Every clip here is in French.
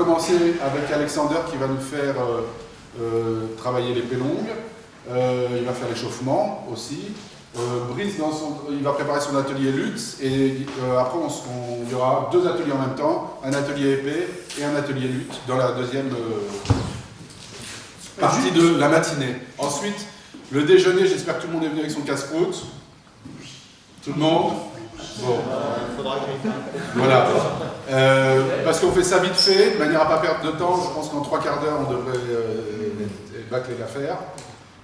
commencer avec Alexander qui va nous faire travailler les pélongues. Il va faire l'échauffement aussi. Brice, il va préparer son atelier luxe et après il y aura 2 ateliers en même temps, un atelier épée et un atelier lutte dans la deuxième partie de la matinée. Ensuite, le déjeuner, j'espère que tout le monde est venu avec son casse-croûte. Tout le monde? Bon. Voilà. Parce qu'on fait ça vite fait, de manière à ne pas perdre de temps. Je pense qu'en 3 quarts d'heure, on devrait bâcler l'affaire.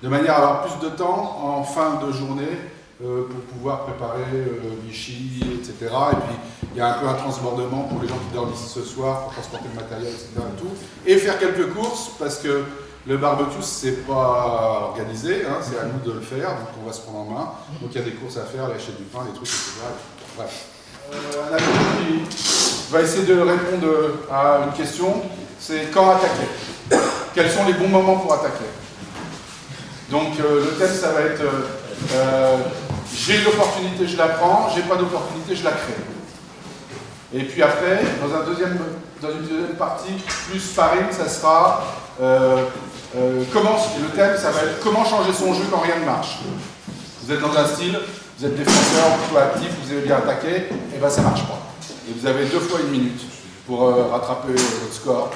De manière à avoir plus de temps en fin de journée pour pouvoir préparer Vichy, etc. Et puis, il y a un peu un transbordement pour les gens qui dorment ici ce soir, pour transporter le matériel, etc. Et, tout. Et faire quelques courses, parce que le barbecue, c'est pas organisé, hein, c'est à nous de le faire, donc on va se prendre en main. Donc il y a des courses à faire, aller acheter du pain, des trucs, etc. Bref. Un ami qui va essayer de répondre à une question, c'est quand attaquer? Quels sont les bons moments pour attaquer? Donc le thème, ça va être j'ai l'opportunité, je la prends, j'ai pas d'opportunité, je la crée. Et puis après, dans une deuxième partie, plus sparring, ça sera le thème, ça va être comment changer son jeu quand rien ne marche. Vous êtes dans un style, vous êtes défenseur, plutôt actif, vous avez bien attaqué, et bien ça ne marche pas. Et vous avez 2 fois 1 minute pour rattraper votre score,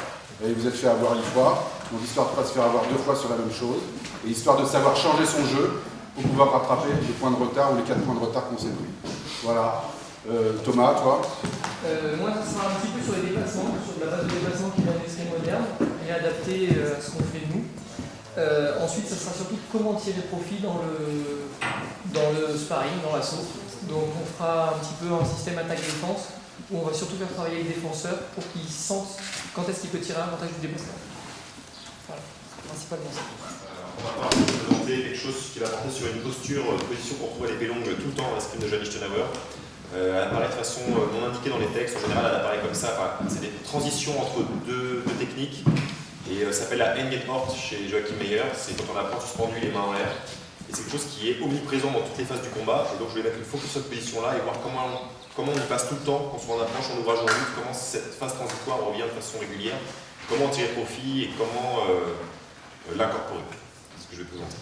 et vous êtes fait avoir 10 fois. Donc histoire de ne pas se faire avoir 2 fois sur la même chose, et histoire de savoir changer son jeu pour pouvoir rattraper les points de retard ou les 4 points de retard qu'on s'est pris. Voilà. Thomas, toi? Moi, ça sera un petit peu sur les dépassements, sur la base de dépassement qui vient de l'escrime moderne, et adapté à ce qu'on fait nous. Ensuite, ça sera surtout comment tirer profit dans le sparring, dans l'assaut. Donc on fera un petit peu un système attaque-défense, où on va surtout faire travailler les défenseurs pour qu'ils sentent quand est-ce qu'il peut tirer l'avantage du dépassement. Voilà, principalement ça. On va pouvoir vous présenter quelque chose qui va porter sur une position pour trouver les pélongues tout le temps dans l'escrime de Johann Lichtenauer. Elle apparaît de façon non indiquée dans les textes, en général elle apparaît comme ça, enfin, c'est des transitions entre deux techniques, et ça s'appelle la Engenhort chez Joachim Meyer, c'est quand on apprend suspendu les mains en l'air, et c'est quelque chose qui est omniprésent dans toutes les phases du combat, et donc je vais mettre le focus sur cette position-là et voir comment on y passe tout le temps, qu'on soit en approche, en ouvrage, en lutte, comment cette phase transitoire revient de façon régulière, comment en tirer profit et comment l'incorporer. C'est ce que je vais présenter.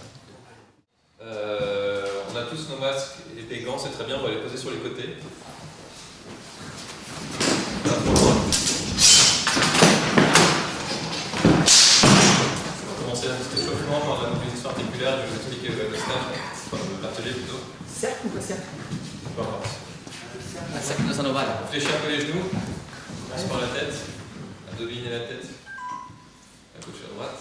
On a tous nos masques et des gants, c'est très bien, on va les poser sur les côtés. On va commencer un petit échauffement par la mobilisation articulaire du expliquer le stage, enfin l'atelier plutôt. Cercle ou pas cercle? Peu importe. Un cercle dans un ovale. Fléchir un peu les genoux, on commence par la tête, à dominer la tête, à gauche et à droite.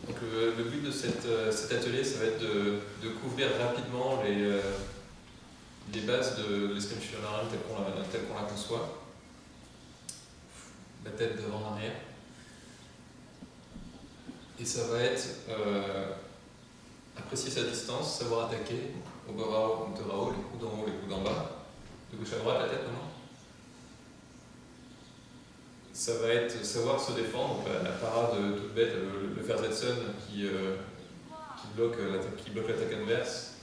Donc le but de cet atelier, ça va être de couvrir rapidement les bases de l'escrime chilonarienne telle qu'on la conçoit. La tête devant en arrière. Et ça va être apprécier sa distance, savoir attaquer au bas de haut, les coups d'en haut, les coups d'en bas. De gauche à droite, la tête maintenant. Ça va être savoir se défendre, donc la parade toute bête, le Verzetsen qui bloque l'attaque adverse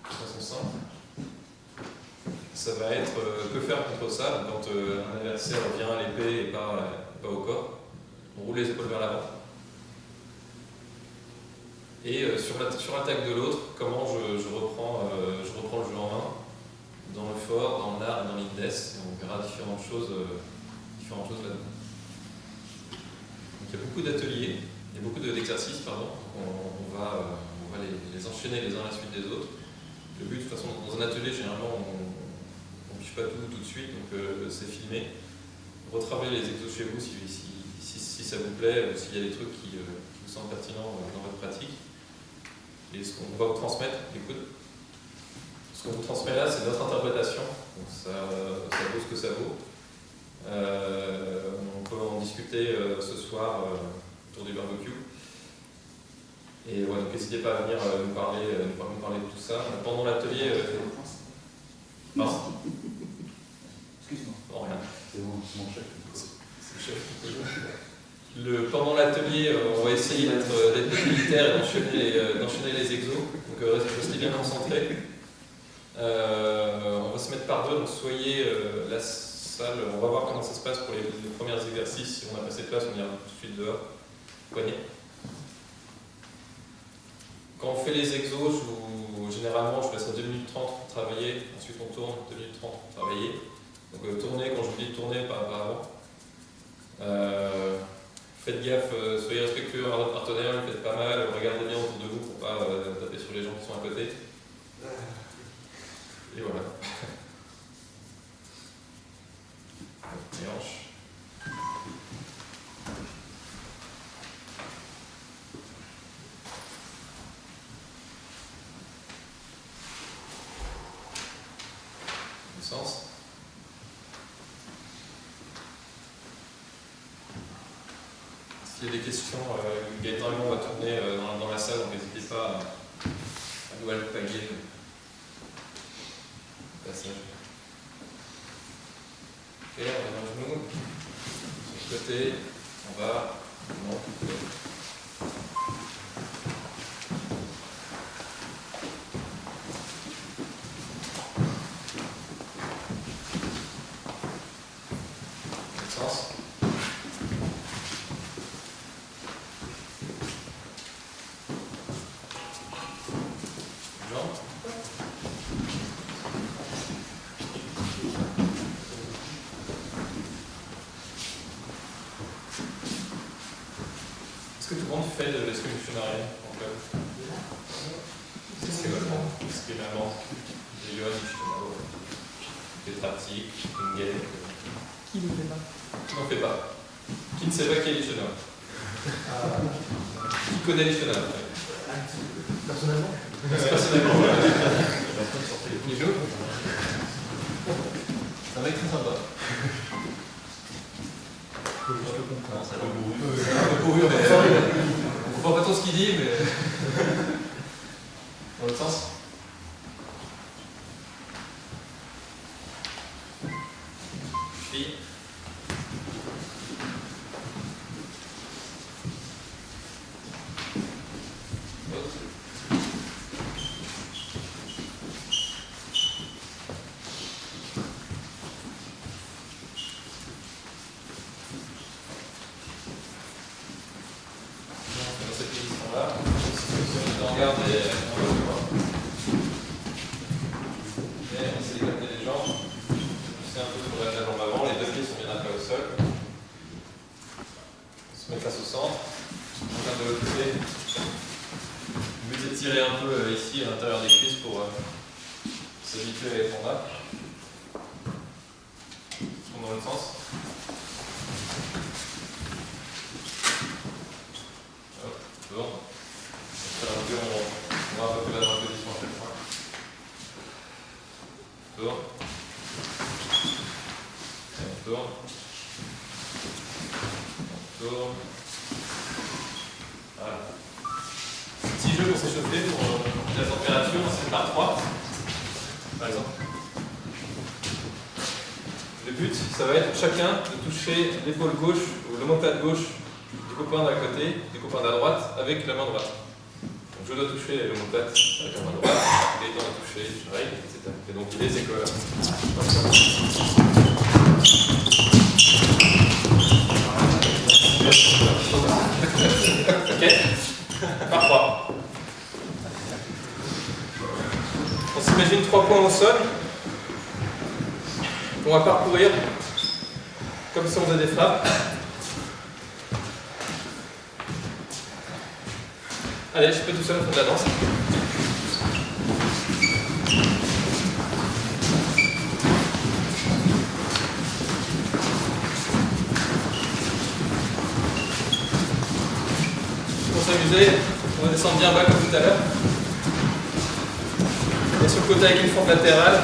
de façon simple. Ça va être que faire contre ça, quand un adversaire vient à l'épée et pas au corps. On roule les épaules vers l'avant. Et sur l'attaque de l'autre, comment je reprends le jeu en main, dans le fort, dans l'art et dans l'indess, et on verra différentes choses là-dedans. Donc il y a beaucoup d'ateliers, il y a beaucoup d'exercices, pardon. On va les enchaîner les uns à la suite des autres. Le but, de toute façon, dans un atelier, généralement, on ne piche pas tout de suite, donc c'est filmé. Retravaillez les exos chez vous si ça vous plaît, ou s'il y a des trucs qui vous semblent pertinents dans votre pratique. Et ce qu'on va vous transmettre, écoute, ce qu'on vous transmet là, c'est notre interprétation, donc ça vaut ce que ça vaut. On peut en discuter ce soir autour du barbecue. Et ouais, donc n'hésitez pas à venir nous parler de tout ça. Pendant l'atelier. Pardon. Excuse-moi. Non, rien. C'est mon chef. C'est le chef. Pendant l'atelier, on va essayer d'être militaire et d'enchaîner les exos. Donc restez bien concentrés. On va se mettre par deux, donc soyez là. salle. On va voir comment ça se passe pour les premiers exercices. Si on n'a pas assez de place, on ira tout de suite dehors. Poignet. Quand on fait les exos, généralement je laisse 2 minutes 30 pour travailler, ensuite on tourne 2 minutes 30 pour travailler. Donc tourner, quand je vous dis tourner, pas avant. Faites gaffe, soyez respectueux à votre partenaire, le faites pas mal, regardez bien autour de vous pour pas taper sur les gens qui sont à côté. Et voilà. Les hanches. Sens. S'il y a des questions, Gaëtan et moi on va tourner dans la salle, donc n'hésitez pas à nous alpaguer le passage. Ok, on va dans le genou, sur le côté, en bas, on monte. Est-ce que tout le monde fait de l'escrime dictionnarienne en club? L'escrime allemand, des Johan, des pratiques, Ingel. Qui ne fait pas? Qui n'en fait pas? Qui ne sait pas qui est dictionnaire? Qui connaît dictionnaire? Personnellement? Personnellement, Nijo? C'est un mec très sympa. On comprend pas trop ce qu'il dit, mais. Dans l'autre sens. Fille. Tirer un peu ici à l'intérieur des cuisses pour s'habituer à être en bas. Tourne dans l'autre sens. Hop, tourne. On va un peu plus dans la position à chaque fois. Tourne. Et on tourne. On tourne. Voilà. Petit jeu pour s'échauffer, pour la température, c'est par 3, par exemple. Le but, ça va être chacun de toucher l'épaule gauche ou l'omoplate gauche du copain d'un côté, du copain de la droite, avec la main droite. Donc je dois toucher l'omoplate avec la main droite, et doit toucher l'oreille, etc. Et donc l'idée c'est que... Ok. Par 3. On s'imagine 3 points au sol. On va parcourir comme si on faisait des frappes. Allez, je fais tout seul, on fait de la danse. Pour s'amuser, on va descendre bien bas comme tout à l'heure. Et sur le côté avec une fente latérale,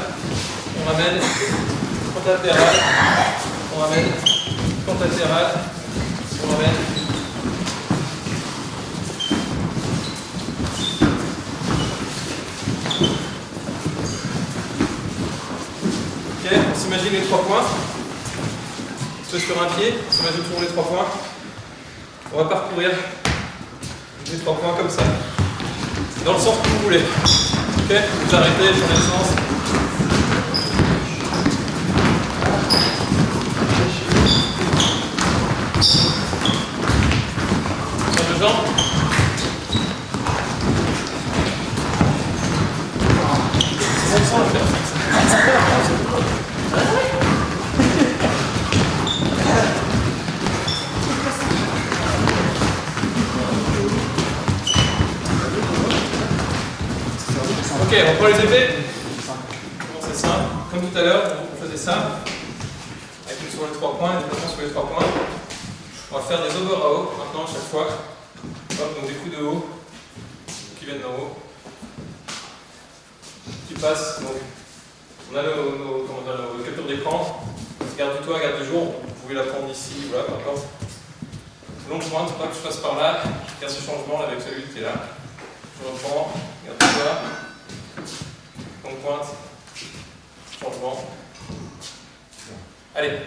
on ramène fente latérale, on ramène fente latérale, on ramène. Ok, on s'imagine les 3 points. On se met sur un pied, on s'imagine toujours les 3 points. On va parcourir les 3 points comme ça, dans le sens que vous voulez. Ok, vous arrêtez, changez de sens. on prend les épées. Bon, c'est simple. Comme tout à l'heure, on faisait ça. Avec une sur les 3 points, une déplacement sur les 3 points. On va faire des overhauls maintenant à chaque fois. Hop, donc des coups de haut qui viennent d'en haut. Qui passent. Donc, on a nos captures d'écran. Garde du toit, garde du jour. Vous pouvez la prendre ici, voilà, peu importe. Longue pointe, pas que je passe par là. Je garde ce changement là avec celui qui est là. Je reprends, garde du toit. Longue pointe. Changement. Allez.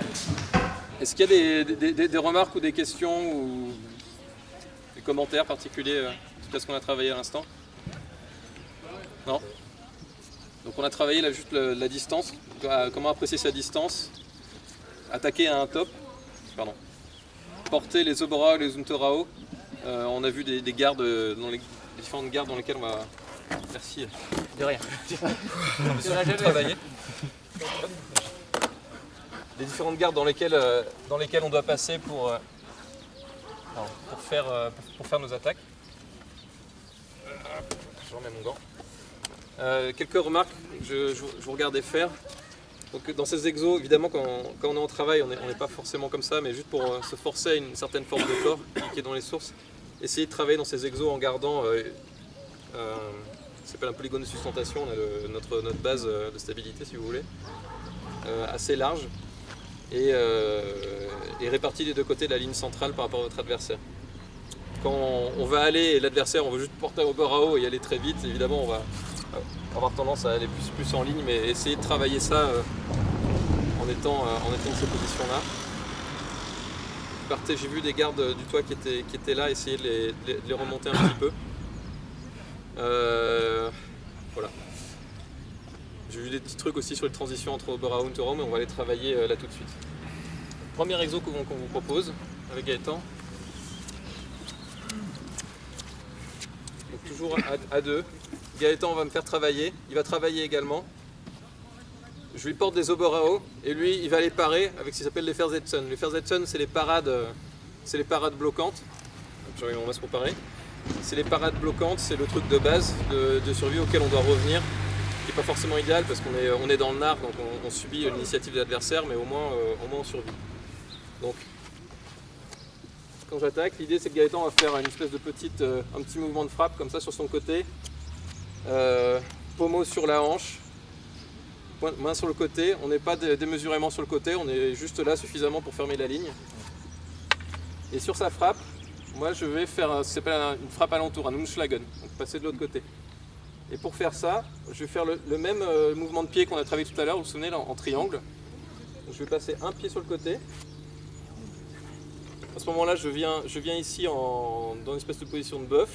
Est-ce qu'il y a des remarques ou des questions ou des commentaires particuliers suite à ce qu'on a travaillé à l'instant? Non? Donc on a travaillé là juste la distance, comment apprécier sa distance, attaquer à un top, pardon, porter les oborao et les unterao. On a vu des gardes, dans les différentes gardes dans lesquelles on va... Merci. De rien. On a travaillé. Les différentes gardes dans lesquelles on doit passer pour faire nos attaques. Je remets mon gant. Quelques remarques que je vous regardais faire. Donc, dans ces exos, évidemment, quand on est en travail, on n'est pas forcément comme ça, mais juste pour se forcer à une certaine force de corps qui est dans les sources, essayez de travailler dans ces exos en gardant ça s'appelle un polygone de sustentation, on a notre base de stabilité, si vous voulez, assez large et répartie des deux côtés de la ligne centrale par rapport à votre adversaire. Quand on va aller et l'adversaire, on veut juste porter au bord à haut et aller très vite, évidemment, on va avoir tendance à aller plus en ligne, mais essayez de travailler ça en étant dans ces positions-là. J'ai vu des gardes du toit qui étaient là, essayez de les remonter un petit peu. Voilà. J'ai vu des petits trucs aussi sur les transitions entre Oberau et Unterau, mais on va les travailler là tout de suite. Premier exo qu'on vous propose avec Gaëtan. Donc toujours à deux. Gaëtan va me faire travailler, il va travailler également. Je lui porte des Oberau et lui il va les parer avec ce qui s'appelle les Versetzen. Les Versetzen c'est les parades bloquantes. J'aurai mon masque pour parer. C'est les parades bloquantes, c'est le truc de base de survie auquel on doit revenir, qui n'est pas forcément idéal parce qu'on est dans le nard, donc on subit l'initiative de l'adversaire, mais au moins on survit. Donc, quand j'attaque, l'idée c'est que Gaëtan va faire une espèce de un petit mouvement de frappe comme ça sur son côté, pommeau sur la hanche, main sur le côté, on n'est pas démesurément sur le côté, on est juste là suffisamment pour fermer la ligne. Et sur sa frappe, moi je vais faire ce qui s'appelle une frappe alentour, un Umschlagen, donc passer de l'autre côté. Et pour faire ça, je vais faire le même mouvement de pied qu'on a travaillé tout à l'heure, vous vous souvenez, là, en triangle. Donc, je vais passer un pied sur le côté. À ce moment-là, je viens ici dans une espèce de position de bœuf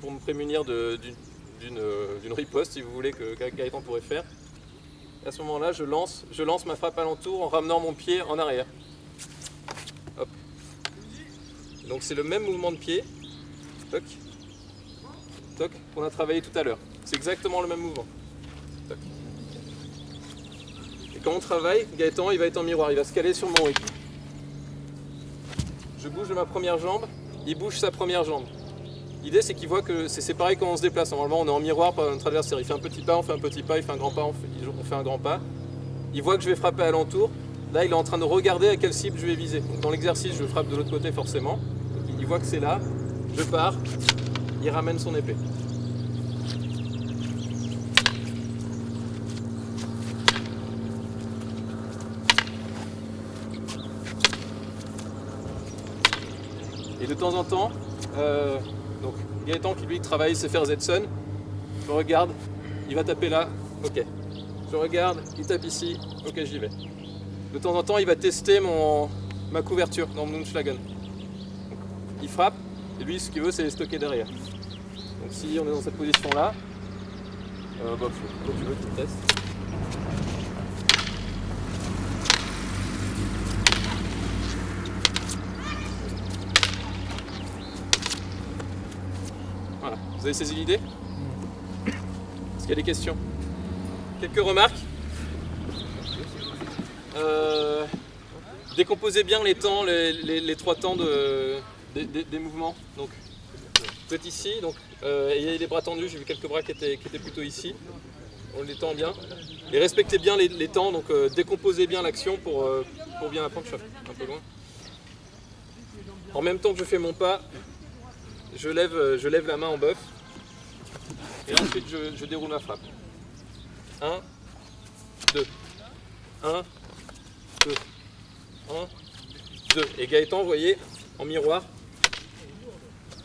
pour me prémunir d'une riposte, si vous voulez, que Gaëtan pourrait faire. Et à ce moment-là, je lance ma frappe alentour en ramenant mon pied en arrière. Hop. Donc c'est le même mouvement de pied, toc, toc, qu'on a travaillé tout à l'heure. C'est exactement le même mouvement. Toc. Et quand on travaille, Gaëtan il va être en miroir, il va se caler sur mon rythme. Je bouge de ma première jambe, il bouge sa première jambe. L'idée c'est qu'il voit que c'est pareil quand on se déplace. Normalement on est en miroir par notre adversaire. Il fait un petit pas, on fait un petit pas, il fait un grand pas, on fait un grand pas. Il voit que je vais frapper alentour. Là il est en train de regarder à quelle cible je vais viser. Donc, dans l'exercice je frappe de l'autre côté forcément. Il voit que c'est là, je pars, il ramène son épée. Et de temps en temps, donc Gaëtan qui lui travaille ses Versetzen, je regarde, il va taper là, ok. Je regarde, il tape ici, ok j'y vais. De temps en temps il va tester ma couverture dans mon Umschlagen. Il frappe, et lui ce qu'il veut c'est les stocker derrière. Donc si on est dans cette position là, toi tu veux qu'il teste. Voilà, vous avez saisi l'idée? Est-ce qu'il y a des questions? Quelques remarques? Décomposez bien les temps, les 3 temps des mouvements. Donc, vous êtes ici, donc ayez les bras tendus. J'ai vu quelques bras qui étaient plutôt ici. on les tend bien. Et respectez bien les temps, donc décomposez bien l'action pour bien apprendre. Je suis un peu loin. En même temps que je fais mon pas, je lève la main en bœuf. Et ensuite je déroule ma frappe. 1, 2. 1, 2. 1, 2. Et Gaëtan, vous voyez, en miroir,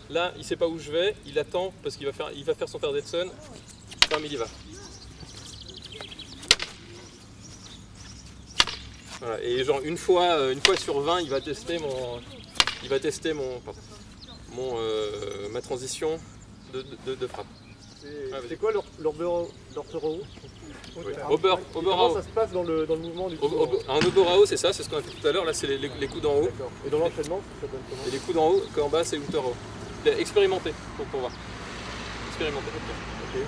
là, il ne sait pas où je vais, il attend parce qu'il va faire son faire Detson. Bam, il y va. Voilà. Et genre une fois sur 20, il va tester ma transition de frappe. C'est quoi l'Orberao? Oberao. Ça se passe dans le mouvement du coup. Un Oberao, c'est ça, c'est ce qu'on a fait tout à l'heure. Là, c'est les coups d'en haut. Et dans l'enchaînement, ça donne comment? Et les coups d'en haut, qu'en bas, c'est Unterao. Expérimentez pour voir. Expérimentez. Ok.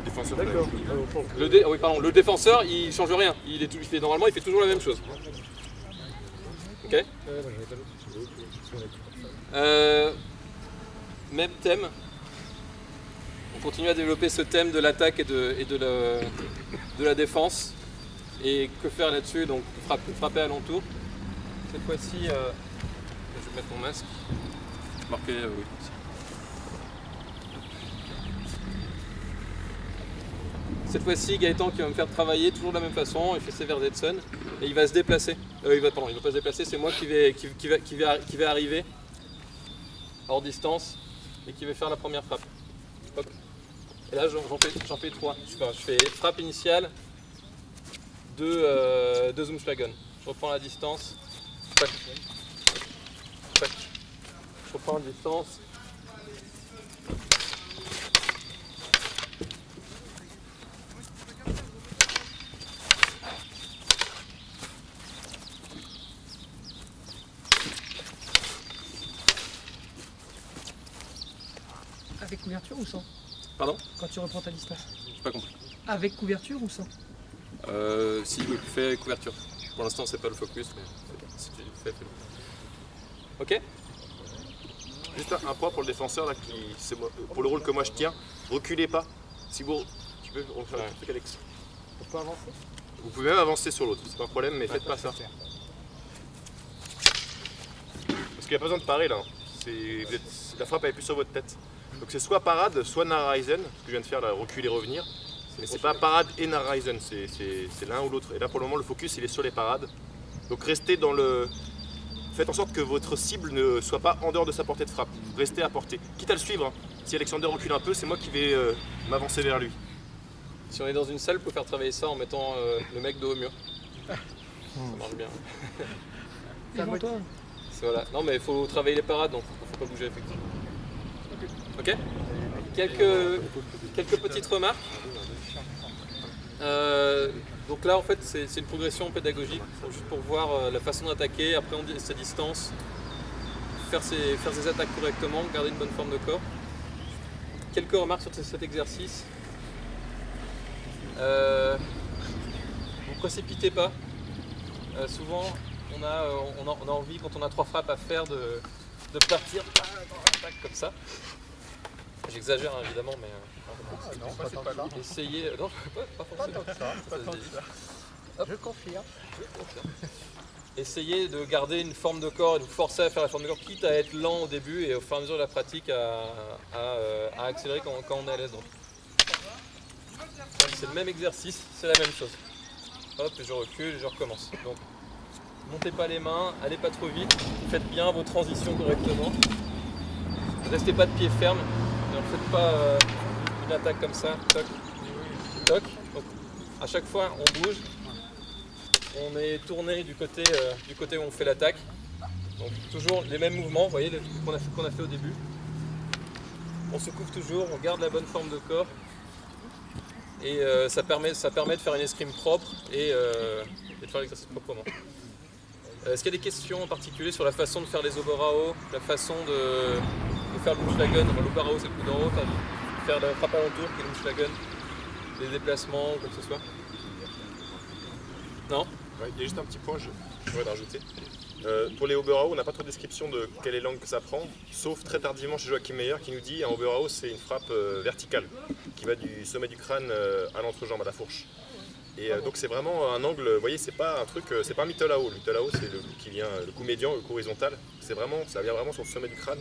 Défenseur. D'accord. Le défenseur, il change rien. Normalement, il fait toujours la même chose. Ok. Même thème. On continue à développer ce thème de l'attaque et de la défense. Et que faire là-dessus? Donc frapper alentour. Cette fois-ci, je vais mettre mon masque. Marqué, oui. Cette fois-ci, Gaëtan qui va me faire travailler toujours de la même façon, il fait ses vers Detson et il va se déplacer. Il va pas se déplacer, c'est moi qui vais arriver hors distance et qui vais faire la première frappe. Hop. Et là, j'en fais 3. Je fais frappe initiale, 2 Zoomschlagen. Je reprends la distance. Tac. Tac. Je reprends la distance. Avec couverture ou sans? Pardon? Quand tu reprends ta distance. J'ai pas compris. Avec couverture ou sans? Si, oui, fais couverture. Pour l'instant, c'est pas le focus, mais si tu fais, fais-le. Ok? Juste un point pour le défenseur, là, pour le rôle que moi je tiens, reculez pas. Si vous. Tu peux refaire un truc, Alex? On peut avancer? Vous pouvez même avancer sur l'autre, c'est pas un problème, mais faites pas ça. Parce qu'il n'y a pas besoin de parer là. La frappe elle est plus sur votre tête. Donc c'est soit parade, soit Narraizen, ce que je viens de faire là, reculer et revenir. Mais c'est pas parade et Narraizen, c'est l'un ou l'autre. Et là pour le moment le focus il est sur les parades. Donc restez dans le. Faites en sorte que votre cible ne soit pas en dehors de sa portée de frappe. Restez à portée. Quitte à le suivre, hein. Si Alexander recule un peu, c'est moi qui vais m'avancer vers lui. Si on est dans une salle, on peut faire travailler ça en mettant le mec dos au mur. Ça marche bien. Devant toi. Voilà. Non mais il faut travailler les parades, donc il ne faut pas bouger effectivement. Ok. Quelques petites remarques. Donc là en fait c'est une progression pédagogique, juste pour voir la façon d'attaquer, appréhender sa distance, faire ses attaques correctement, garder une bonne forme de corps. Quelques remarques sur cet exercice. Vous précipitez pas. Souvent on a envie, quand on a 3 frappes à faire, de partir dans l'attaque comme ça. J'exagère hein, évidemment, mais essayez. Non, pas forcément. Je confirme. Essayez de garder une forme de corps et de vous forcer à faire la forme de corps, quitte à être lent au début et au fur et à mesure de la pratique à accélérer quand on est à l'aise. C'est le même exercice, c'est la même chose. Hop, et je recule et je recommence. Donc, montez pas les mains, allez pas trop vite, faites bien vos transitions correctement. Ne restez pas de pied ferme, ne faites pas une attaque comme ça, toc, toc. Donc, à chaque fois, on bouge, on est tourné du côté où on fait l'attaque. Donc, toujours les mêmes mouvements, vous voyez, qu'on a fait au début. On se couvre toujours, on garde la bonne forme de corps. Et ça permet de faire une escrime propre et de faire l'exercice proprement. Est-ce qu'il y a des questions en particulier sur la façon de faire les oberao, la façon de faire le Umschlagen? L'oberao c'est le coup d'en haut, faire la frappe alentour qui est le Umschlagen, des déplacements ou quoi que ce soit? Non? Ouais, il y a juste un petit point, je voudrais rajouter. Pour les Oberau, on n'a pas trop de description de quelle est l'angle que ça prend, sauf très tardivement chez Joachim Meyer qui nous dit un Oberau c'est une frappe verticale qui va du sommet du crâne à l'entrejambe, à la fourche. Et donc c'est vraiment un angle, vous voyez, c'est pas un truc, c'est pas un Mittelao. Le Mittelao c'est le coup qui vient, le coup médian, le coup horizontal. C'est vraiment, ça vient vraiment sur le sommet du crâne.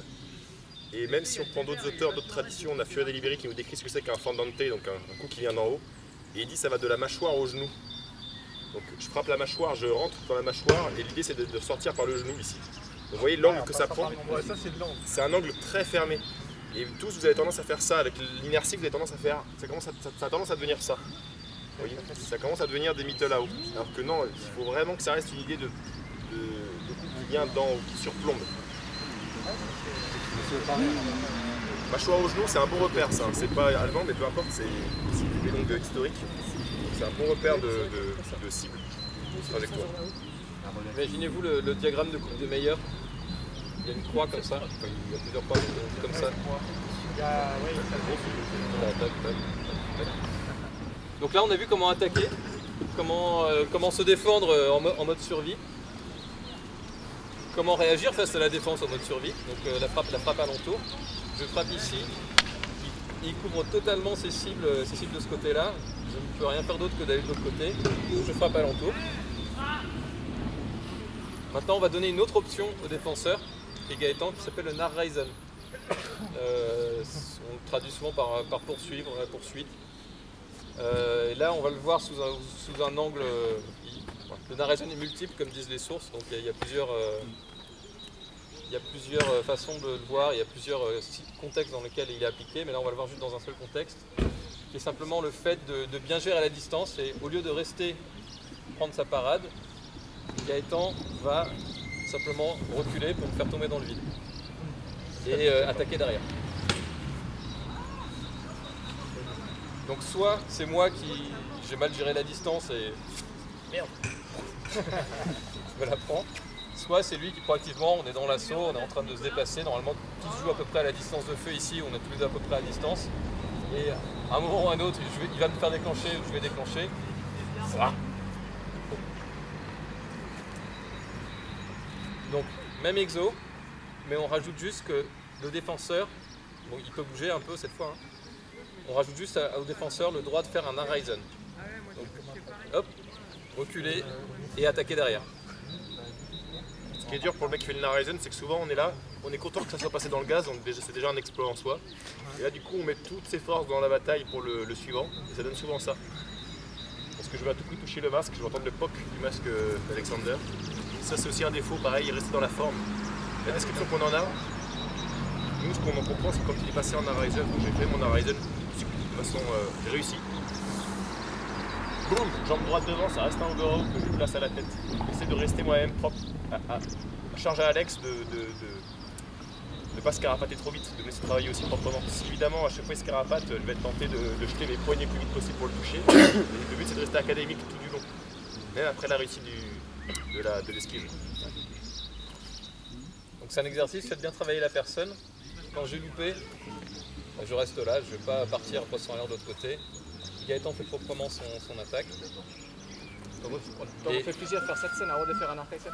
Et même si on prend d'autres auteurs, d'autres traditions, on a Fiore Liberi qui nous décrit ce que c'est qu'un fendante, donc un coup qui vient d'en haut. Et il dit ça va de la mâchoire au genou. Donc je frappe la mâchoire, je rentre dans la mâchoire et l'idée c'est de sortir par le genou ici. Donc vous voyez l'angle que ça prend, Ouais, ça c'est de l'angle. c'est un angle très fermé. Et tous vous avez tendance à faire ça, avec l'inertie vous avez tendance à faire, ça a tendance à devenir ça. Vous voyez, ça commence à devenir des Mittelao. Alors que non, il faut vraiment que ça reste une idée de coup qui vient d'en haut, qui surplombe. Mâchoire au genou, c'est un bon repère ça, c'est pas allemand mais peu importe, c'est des longues historiques. C'est un bon repère de cible, de trajectoire. Imaginez-vous le diagramme de coupe de Meyer. Il y a une croix comme ça, enfin, il y a plusieurs croix comme ça. Donc là on a vu comment attaquer, comment se défendre en mode survie, comment réagir face à la défense en mode survie, donc la frappe alentour. Je frappe ici, il couvre totalement ses cibles de ce côté-là, je ne peux rien faire d'autre que d'aller de l'autre côté, je frappe alentour. Maintenant on va donner une autre option au défenseur et Gaëtan qui s'appelle le Narreisen. On le traduit souvent par poursuivre, la poursuite. Et là, on va le voir sous un angle. Le Narreisen est multiple, comme disent les sources, donc il y a plusieurs façons de le voir, il y a plusieurs contextes dans lesquels il est appliqué, mais là, on va le voir juste dans un seul contexte, qui est simplement le fait de bien gérer la distance et au lieu de rester prendre sa parade, Gaëtan va simplement reculer pour me faire tomber dans le vide et attaquer derrière. Donc soit c'est moi qui j'ai mal géré la distance et merde, je me la prends, soit c'est lui qui proactivement, on est dans l'assaut, on est en train de se déplacer, normalement tout se joue à peu près à la distance de feu ici, on est tous les deux à peu près à distance, et à un moment ou à un autre, il va me faire déclencher ou je vais déclencher, voilà. Donc même exo, mais on rajoute juste que le défenseur, bon, il peut bouger un peu cette fois, hein. On rajoute juste au défenseur le droit de faire un Narreisen. Donc, hop, reculer et attaquer derrière. Ce qui est dur pour le mec qui fait le Narreisen, c'est que souvent on est là, on est content que ça soit passé dans le gaz, c'est déjà un exploit en soi. Et là du coup on met toutes ses forces dans la bataille pour le suivant, et ça donne souvent ça. Parce que je veux à tout prix toucher le masque, je veux entendre le poc du masque d'Alexander. Ça c'est aussi un défaut, pareil, rester dans la forme. La description qu'on en a, nous ce qu'on en comprend c'est quand il est passé en Narreisen, donc j'ai fait mon Narreisen de façon réussie. Boum, jambe droite devant, ça reste un Oberau que je place à la tête. J'essaie de rester moi-même propre, à charger à Alex de ne pas se carapater trop vite, de me laisser travailler aussi proprement. Si évidemment à chaque fois il se carapate, je vais être tenté de jeter mes poignets le plus vite possible pour le toucher. Le but c'est de rester académique tout du long, même après la réussite de l'esquive. Donc c'est un exercice, faites bien travailler la personne. Quand j'ai loupé, je reste là, je ne vais pas partir poisson en l'air de l'autre côté. Gaëtan fait proprement son attaque. Donc on fait plaisir de faire cette scène avant de faire un Narreisen.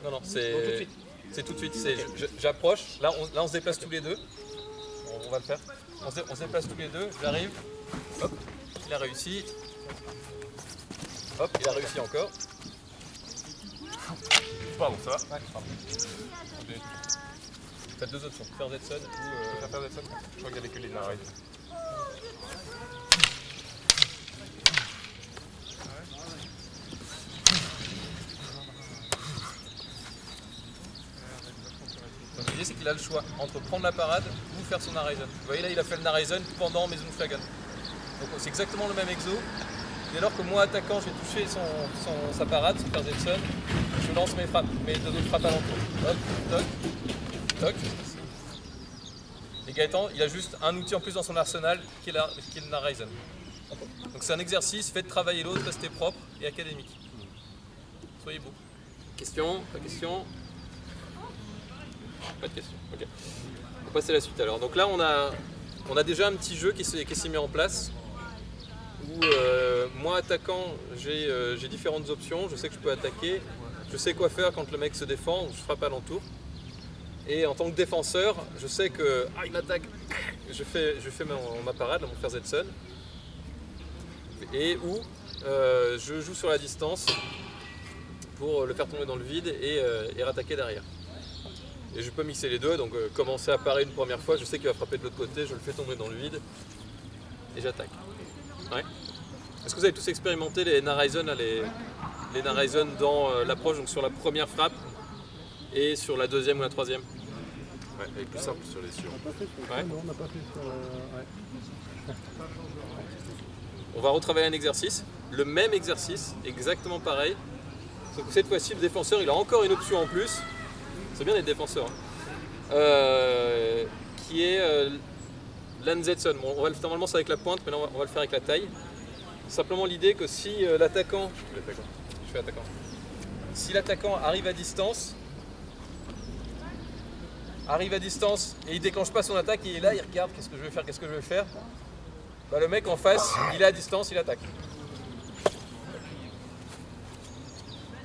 Non, Tout de suite. c'est tout de suite. J'approche, là on se déplace tous les deux. On va le faire. On se déplace tous les deux, j'arrive. Hop, il a réussi. Hop, il a réussi encore. Pardon, ça va? Ouais, pardon. Faites deux options, faire Zetson ou faire Zetson. Je crois qu'il n'y avait que les Narreisen. Donc l'idée c'est qu'il a le choix entre prendre la parade ou faire son Narreisen. Vous voyez là il a fait le Narreisen pendant mes Unflagen. Donc c'est exactement le même exo. Dès lors que moi attaquant je vais toucher sa parade, son faire Zetson, je lance mes deux autres frappes alentour. Hop, toc, toc. Et Gaëtan il a juste un outil en plus dans son arsenal qui est le Narreisen. Donc c'est un exercice, faites travailler l'autre, restez propre et académique. Soyez beau. Question? Pas de question? Pas de question, ok. On va passer à la suite alors. Donc là on a déjà un petit jeu qui s'est mis en place où moi attaquant j'ai différentes options. Je sais que je peux attaquer, je sais quoi faire quand le mec se défend, je frappe à l'entour. Et en tant que défenseur, je sais que il m'attaque, je fais ma parade, mon Versetzen, et où je joue sur la distance pour le faire tomber dans le vide et rattaquer derrière. Et je peux mixer les deux, donc commencer à parer une première fois, je sais qu'il va frapper de l'autre côté, je le fais tomber dans le vide et j'attaque. Ouais. Est-ce que vous avez tous expérimenté les Naraisen, les Naraisen dans l'approche, donc sur la première frappe et sur la deuxième ou la troisième? Ouais, avec plus simple sur les cieux. Ouais. Non, on n'a pas fait sur... ouais. On va retravailler un exercice, le même exercice, exactement pareil. Sauf que cette fois-ci, le défenseur, il a encore une option en plus. C'est bien d'être défenseur. Qui est l'Anzetson. Bon, on va le faire normalement c'est avec la pointe, mais là on va le faire avec la taille. Simplement l'idée que si l'attaquant, je fais attaquant. Si l'attaquant arrive à distance et il déclenche pas son attaque, il est là, il regarde qu'est-ce que je vais faire. Bah, le mec en face, il est à distance, il attaque.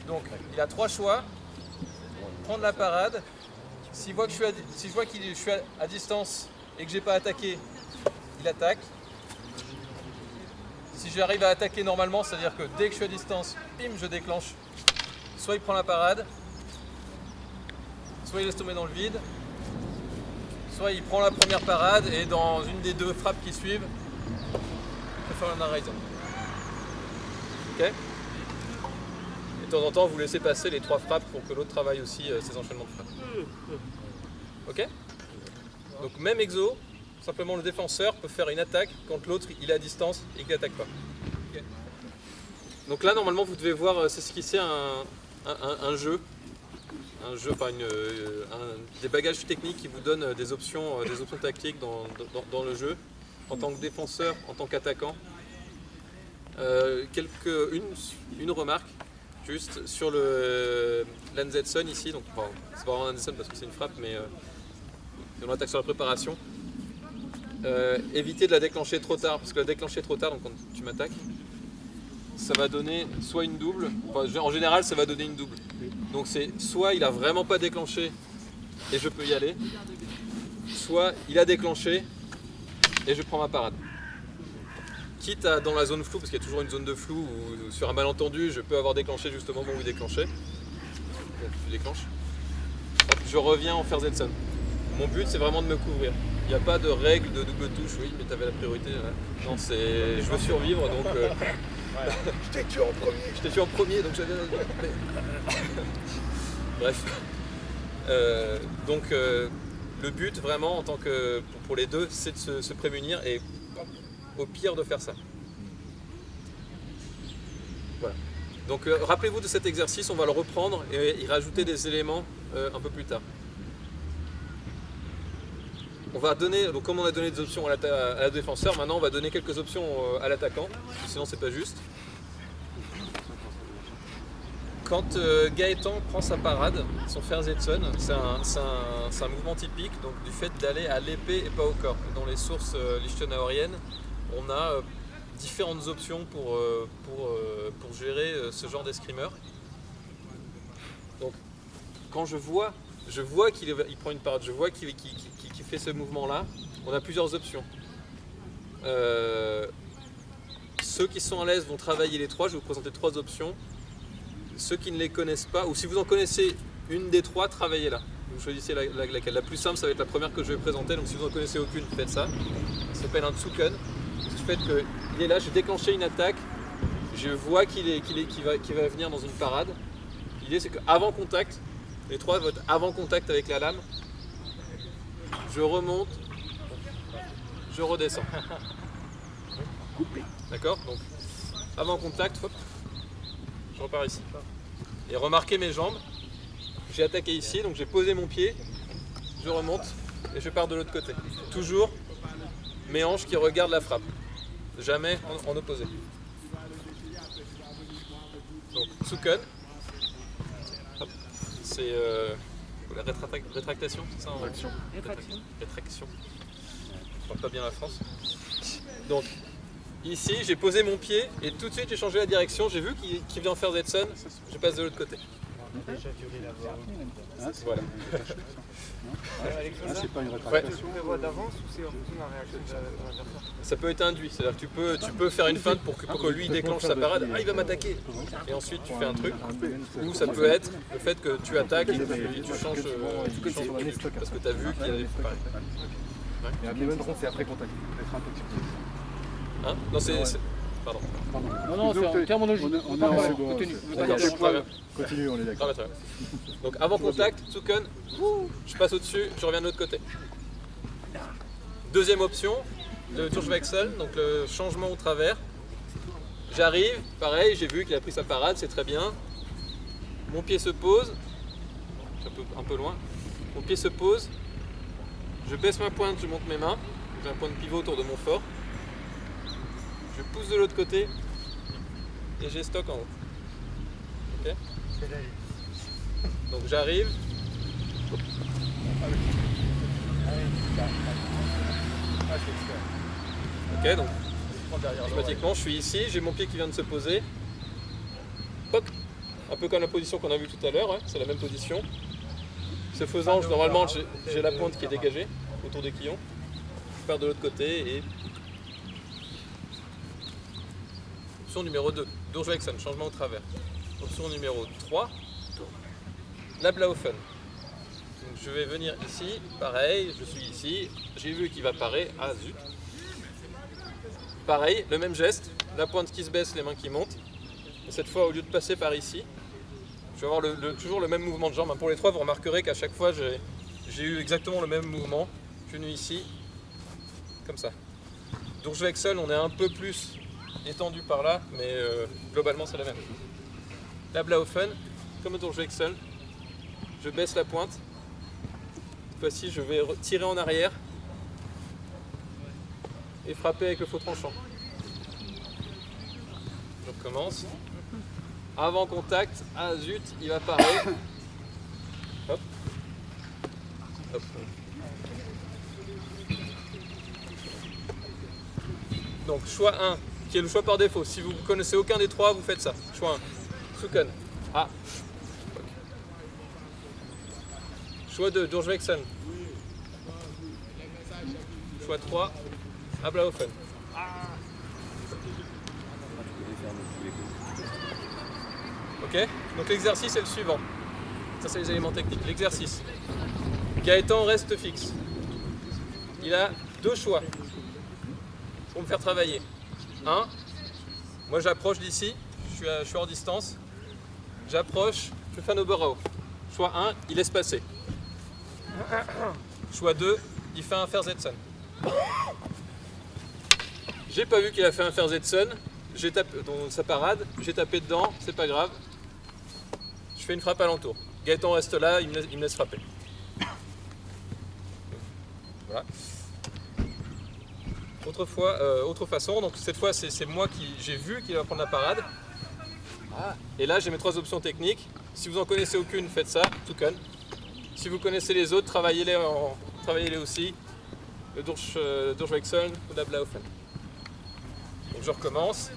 Donc il a trois choix. Prendre la parade. Si je vois que je suis à distance et que j'ai pas attaqué, il attaque. Si j'arrive à attaquer normalement, c'est-à-dire que dès que je suis à distance, bim, je déclenche. Soit il prend la parade, soit il laisse tomber dans le vide, soit il prend la première parade et dans une des deux frappes qui suivent, il peut faire un Naraisen. Ok ? Et de temps en temps, vous laissez passer les trois frappes pour que l'autre travaille aussi ses enchaînements de frappes. Ok ? Donc même exo, simplement le défenseur peut faire une attaque quand l'autre il est à distance et qu'il n'attaque pas. Okay. Donc là normalement vous devez voir s'esquisser un jeu, enfin des bagages techniques qui vous donnent des options tactiques dans le jeu, en tant que défenseur, en tant qu'attaquant. Une remarque juste sur l'Anzetson ici, donc bon, c'est pas vraiment l'Anzetson parce que c'est une frappe, mais on attaque sur la préparation. Éviter de la déclencher trop tard, parce que la déclencher trop tard, donc quand tu m'attaques, ça va donner soit une double, enfin, en général ça va donner une double. Donc c'est soit il a vraiment pas déclenché et je peux y aller, soit il a déclenché et je prends ma parade. Quitte à dans la zone floue, parce qu'il y a toujours une zone de flou où sur un malentendu je peux avoir déclenché juste au moment où il déclenchait. Donc je déclenche. Hop, je reviens en Versetzen. Mon but c'est vraiment de me couvrir. Il n'y a pas de règle de double touche, oui mais tu avais la priorité. Ouais. Non, c'est je veux survivre donc. Je t'ai tué en premier. Je t'ai tué en premier donc j'avais. Bref. Donc le but vraiment en tant que pour les deux c'est de se prémunir et au pire de faire ça. Voilà. Donc rappelez-vous de cet exercice, on va le reprendre et y rajouter des éléments un peu plus tard. On va donner, donc comme on a donné des options à la défenseur, maintenant on va donner quelques options à l'attaquant, sinon c'est pas juste. Quand Gaëtan prend sa parade, son Versetzen, c'est un mouvement typique donc, du fait d'aller à l'épée et pas au corps. Dans les sources lichtenaueriennes, on a différentes options pour gérer ce genre d'escrimeur. Donc quand je vois qu'il prend une parade, je vois qu'il fait ce mouvement-là, on a plusieurs options. Ceux qui sont à l'aise vont travailler les trois, je vais vous présenter trois options. Ceux qui ne les connaissent pas, ou si vous en connaissez une des trois, travaillez-la. Vous choisissez laquelle. La plus simple, ça va être la première que je vais présenter, donc si vous n'en connaissez aucune, faites ça. Ça s'appelle un Tsuken. Le fait qu'il est là, j'ai déclenché une attaque, je vois qu'il va venir dans une parade. L'idée c'est qu'avant contact, les trois vont être avant contact avec la lame, je remonte, je redescends. D'accord ? Donc avant contact, hop, je repars ici. Et remarquez mes jambes, j'ai attaqué ici, donc j'ai posé mon pied, je remonte et je pars de l'autre côté. Toujours mes hanches qui regardent la frappe, jamais en opposé. Donc Tsuken, c'est la rétractation, c'est ça ? Rétraction. Je parle pas bien la France. Donc ici, j'ai posé mon pied et tout de suite j'ai changé la direction. J'ai vu qu'il vient en Versetzen, je passe de l'autre côté. déjà violé la voie. Voilà. Ah, c'est pas une Tu rétractation. prévois d'avance ou c'est en fonction de la réaction de l'adversaire? Ça peut être induit, c'est-à-dire que tu peux faire une feinte pour que lui déclenche sa parade, ah il va m'attaquer, et ensuite tu fais un truc, ou ça peut être le fait que tu attaques et tu changes parce que tu as vu qu'il y a des préparés. Et un Kevin Ron, c'est après contact. Hein? Non, c'est... Pardon. Non, c'est en terminologie. On est en second. D'accord, Continue, on est d'accord. très bien. Donc avant contact, Tsuken, je passe au-dessus, je reviens de l'autre côté. Deuxième option, le Durchwechsel, donc le changement au travers. J'arrive, pareil, j'ai vu qu'il a pris sa parade, c'est très bien. Mon pied se pose, un peu loin. Mon pied se pose, je baisse ma pointe, je monte mes mains. J'ai un point de pivot autour de mon fort. Je pousse de l'autre côté et j'ai stock en haut. Ok? Donc j'arrive. Ok, donc automatiquement je suis ici, j'ai mon pied qui vient de se poser. Poc! Un peu comme la position qu'on a vue tout à l'heure, hein, c'est la même position. Ce faisant, normalement j'ai la pointe qui est dégagée autour des quillons. Je pars de l'autre côté et. Option numéro 2, Durchwechseln, changement au travers. Option numéro 3, l'Ablaufen. Donc je vais venir ici, pareil, je suis ici, j'ai vu qu'il va parer, ah zut. Pareil, le même geste, la pointe qui se baisse, les mains qui montent. Et cette fois, au lieu de passer par ici, je vais avoir toujours le même mouvement de jambe. Pour les trois, vous remarquerez qu'à chaque fois, j'ai eu exactement le même mouvement. Je suis venu ici, comme ça. Durchwechsel, on est un peu plus étendu par là, mais globalement c'est la même. L'Ablaufen, comme au Durchwechsel, je baisse la pointe. Cette fois-ci, je vais tirer en arrière et frapper avec le faux tranchant. Je recommence. Avant contact, ah zut, il va parer. Hop. Hop. Donc choix 1, qui est le choix par défaut. Si vous ne connaissez aucun des trois, vous faites ça. Choix 1, Tsuken. Ah. Choix 2, Durchwechseln. Choix 3, Ablaufen. Ok, donc l'exercice est le suivant. Ça, c'est les éléments techniques. L'exercice. Gaëtan reste fixe. Il a deux choix pour me faire travailler. 1, moi j'approche d'ici, je suis hors distance. J'approche, je fais un Oberau. Choix 1, il laisse passer. Choix 2, il fait un Versetzen. J'ai pas vu qu'il a fait un Versetzen, j'ai tapé dans sa parade, j'ai tapé dedans, c'est pas grave. Je fais une frappe à l'entour. Gaëtan reste là, il me laisse frapper. Voilà. Autre façon, donc cette fois c'est moi qui j'ai vu qu'il va prendre la parade. Et là j'ai mes trois options techniques. Si vous en connaissez aucune, faites ça, Tsuken. Si vous connaissez les autres, travaillez-les aussi. Le Durchwechseln ou l'Ablaufen. Donc je recommence.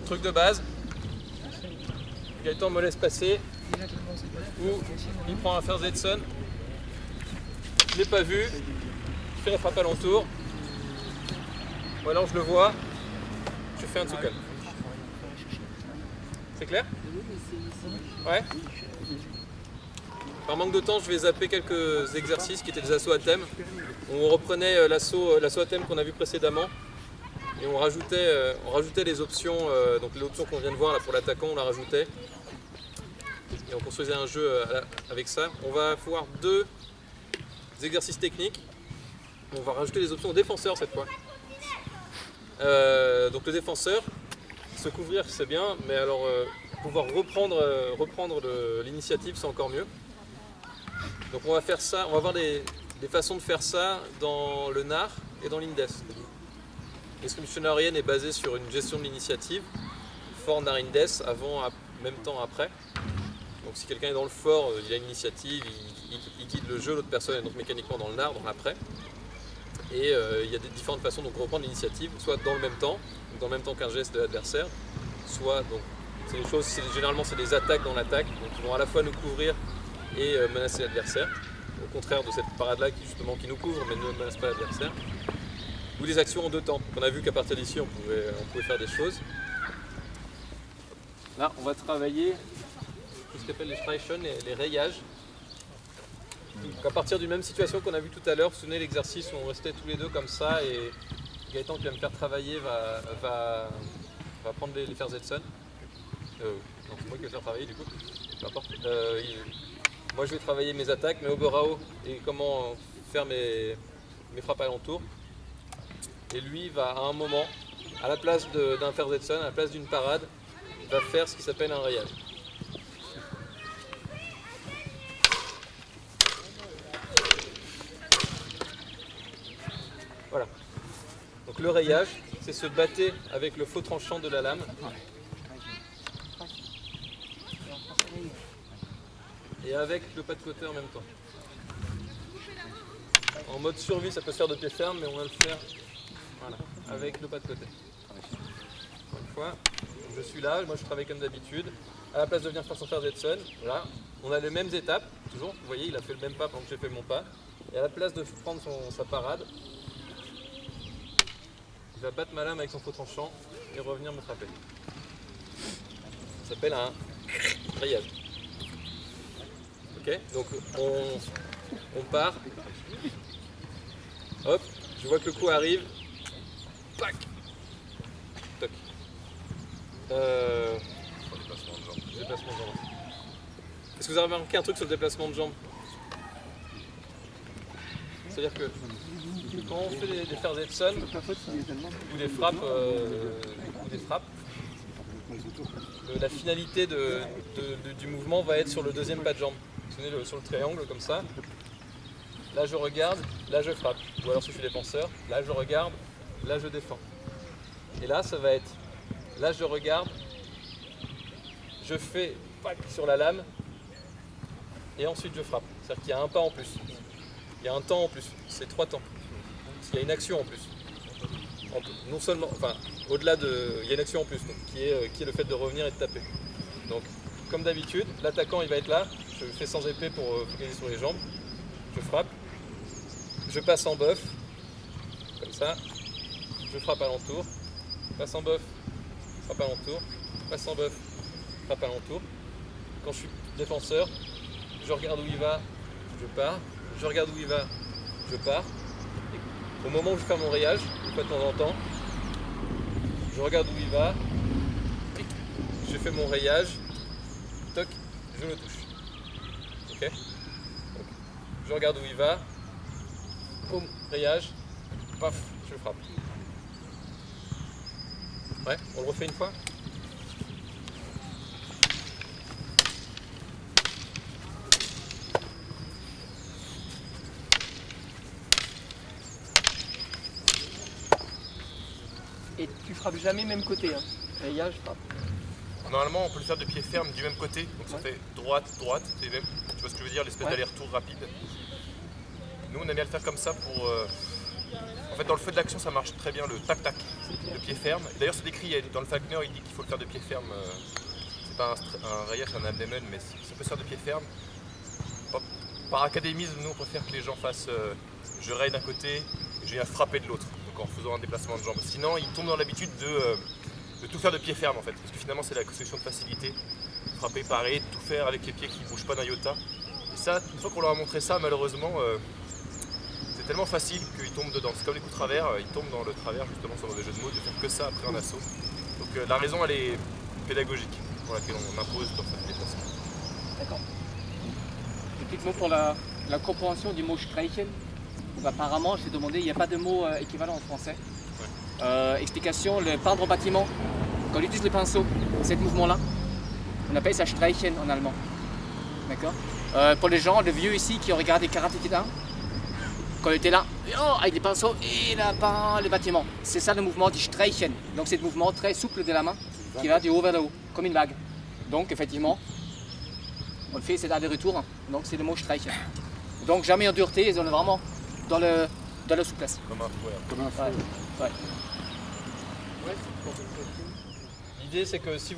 Truc de base. Gaëtan me laisse passer. Ou il prend un Versetzen. Je l'ai pas vu. Je fais la frappe à l'entour. Ou alors je le vois. Je fais un Tsuken. C'est clair? Ouais. Par manque de temps, je vais zapper quelques exercices qui étaient des assauts à thème. On reprenait l'assaut à thème qu'on a vu précédemment et on rajoutait les options, donc l'option qu'on vient de voir là pour l'attaquant, on la rajoutait. Et on construisait un jeu avec ça. On va voir deux exercices techniques. On va rajouter les options au défenseur cette fois. Donc le défenseur, se couvrir c'est bien, mais alors pouvoir reprendre l'initiative c'est encore mieux. Donc on va faire ça, on va voir des façons de faire ça dans le NAR et dans l'Indes. L'inscriptionnarienne est basée sur une gestion de l'initiative, fort NAR Indes, avant, même temps, après. Donc si quelqu'un est dans le fort, il a une initiative, il quitte le jeu, l'autre personne est donc mécaniquement dans le NAR, dans l'après. Et il y a des différentes façons de reprendre l'initiative, soit dans le même temps qu'un geste de l'adversaire, soit donc C'est des choses, généralement c'est des attaques dans l'attaque, donc ils vont à la fois nous couvrir et menacer l'adversaire, au contraire de cette parade-là qui nous couvre mais ne menace pas l'adversaire. Ou des actions en deux temps. Donc on a vu qu'à partir d'ici on pouvait faire des choses. Là on va travailler tout ce qu'on appelle les Streichen, les rayages. Donc à partir d'une même situation qu'on a vu tout à l'heure, vous vous souvenez l'exercice où on restait tous les deux comme ça et Gaëtan qui va me faire travailler va prendre les Ferzetson. Non, c'est moi qui vais faire travailler du coup. Peu importe. Moi je vais travailler mes attaques, mes Oberao et comment faire mes frappes alentour. Et lui va à un moment, à la place d'un Ferzetson, à la place d'une parade, va faire ce qui s'appelle un rayage. Voilà. Donc le rayage, c'est se battre avec le faux tranchant de la lame. Et avec le pas de côté en même temps. En mode survie, ça peut se faire de pied ferme, mais on va le faire voilà, avec le pas de côté. Encore une fois, je suis là, moi je travaille comme d'habitude. À la place de venir faire son Ferzetson, voilà, on a les mêmes étapes, toujours. Vous voyez, il a fait le même pas pendant que j'ai fait mon pas. Et à la place de prendre sa parade, il va battre ma lame avec son faux tranchant et revenir me frapper. Ça s'appelle un rayage. Ok, donc on part. Hop, je vois que le coup arrive. Pac. Toc. Déplacement de jambe. Est-ce que vous avez remarqué un truc sur le déplacement de jambe? C'est-à-dire que quand on fait des Ferzetson ou des frappes, la finalité du mouvement va être sur le deuxième pas de jambe. Vous tenez sur le triangle comme ça. Là je regarde, là je frappe. Ou alors si je suis défenseur, là je regarde, là je défends. Et là ça va être, là je regarde, je fais pac sur la lame et ensuite je frappe. C'est-à-dire qu'il y a un pas en plus. Il y a un temps en plus, c'est 3 temps. Parce qu'il y a une action en plus. Non seulement, enfin, au-delà de. Il y a une action en plus, donc, qui est le fait de revenir et de taper. Donc, comme d'habitude, l'attaquant il va être là, je fais sans épée pour focaliser sur les jambes, je frappe, je passe en bœuf, comme ça, je frappe alentour, passe en bœuf, frappe alentour, passe en bœuf, frappe alentour. Quand je suis défenseur, je regarde où il va, je pars. Je regarde où il va, je pars. Et au moment où je fais mon rayage, une fois de temps en temps, je regarde où il va, je fais mon rayage, toc, je le touche. Ok. Donc, je regarde où il va, boum, rayage, paf, je le frappe. Ouais, on le refait une fois. Et tu frappes jamais même côté, hein. Rayage, frappe. Normalement, on peut le faire de pied ferme du même côté, donc ça fait droite, droite, c'est même, tu vois ce que je veux dire, l'espèce d'aller-retour rapide. Nous, on aime bien le faire comme ça pour... En fait, dans le feu de l'action, ça marche très bien, le tac-tac, de pied ferme. D'ailleurs, c'est décrit dans le Fagner, il dit qu'il faut le faire de pied ferme. C'est pas un rayage, c'est un abdomen, mais ça peut se faire de pied ferme. Par académisme, nous, on préfère que les gens fassent je raye d'un côté et je viens frapper de l'autre, donc en faisant un déplacement de jambe. Sinon, ils tombent dans l'habitude de tout faire de pied ferme, en fait, parce que finalement, c'est la solution de facilité. Frapper pareil, tout faire avec les pieds qui ne bougent pas d'un iota. Et ça, une fois qu'on leur a montré ça, malheureusement, c'est tellement facile qu'ils tombent dedans. C'est comme les coups de travers, ils tombent dans le travers, justement, sur des jeux de mots, de faire que ça après un assaut. Donc la raison, elle est pédagogique, pour laquelle on impose dans cette déplacement. D'accord. Un petit mot pour la compréhension du mot streichen. Apparemment, je t'ai demandé, il n'y a pas de mot équivalent en français. Explication, le peindre au bâtiment, quand on utilise le pinceau, ce mouvement-là, on appelle ça streichen en allemand. D'accord. Pour les gens, les vieux ici qui ont regardé Karate Kid 1, quand ils étaient là, avec les pinceaux, et il a peint le bâtiment. C'est ça le mouvement du streichen. Donc c'est le mouvement très souple de la main qui va du haut vers le haut, comme une vague. Donc effectivement, on le fait, c'est aller-retour, donc c'est le mot streichen. Donc jamais en dureté, on est vraiment dans la souplesse. Comme un fouet. Comme un fou. Ouais. L'idée c'est que si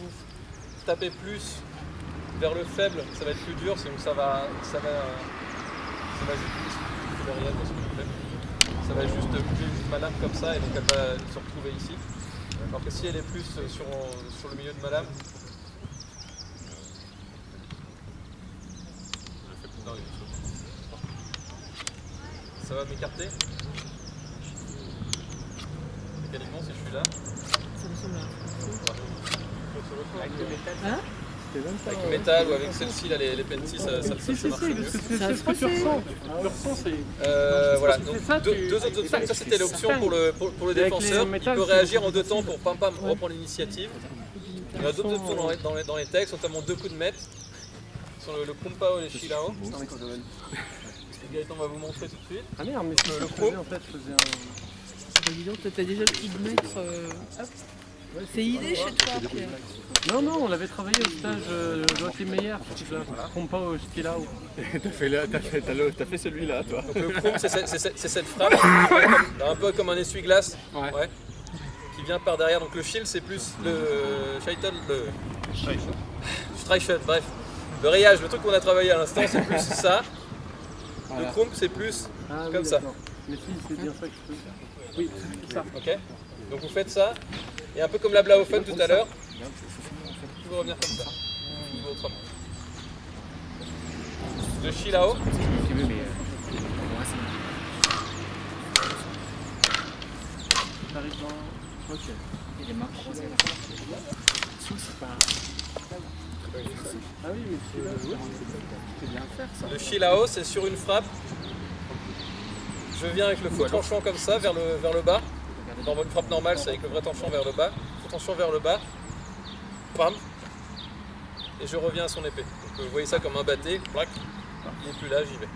taper plus vers le faible, ça va être plus dur, donc ça va juste bouger ma lame comme ça et donc elle va se retrouver ici. Alors que si elle est plus sur le milieu de ma lame, ça va m'écarter. Mécaniquement, si je suis là. Ça me semble Hein? Avec le métal ou avec celle-ci, là, les pentis, ça marche mieux. c'est ce que tu ressens. Voilà, donc deux autres options. Ça, c'était l'option pour le défenseur. Il peut réagir en 2 temps pour pam reprendre l'initiative. Il y a d'autres options dans les textes, notamment 2 coups de maître sur le Kumpao et le Shilao. Gaëtan va vous montrer tout de suite. Ah merde, mais Le je pro. faisais, en fait, je faisais un... Dis donc, t'as déjà le coup de maître. C'est idée chez toi, Pierre. Non, on l'avait travaillé au stage Joachim Meyer, ce truc-là. Compa au Skilao. T'as fait celui-là, toi. Donc le chrome, c'est cette frappe, un peu comme un essuie-glace, ouais, qui vient par derrière. Donc le shield, c'est plus le shaitel, le streichel, bref. Le rayage, le truc qu'on a travaillé à l'instant, c'est plus ça. Le chrome, c'est plus comme ça. Mais si, c'est bien ça que je peux faire. Oui, c'est ça. Ok. Donc vous faites ça, et un peu comme la Blaufen tout à l'heure, vous revenir comme ça. Autrement. Le Shilao. Ok. Ah oui, mais c'est bien faire ça. Le Shilao, c'est sur une frappe. Je viens avec le faux tranchant comme ça, vers le bas. Dans votre frappe normale, c'est avec le vrai tranchant vers le bas. Faux tranchant vers le bas. Pam. Et je reviens à son épée. Donc vous voyez ça comme un batté. Plac. Il n'est plus là, j'y vais.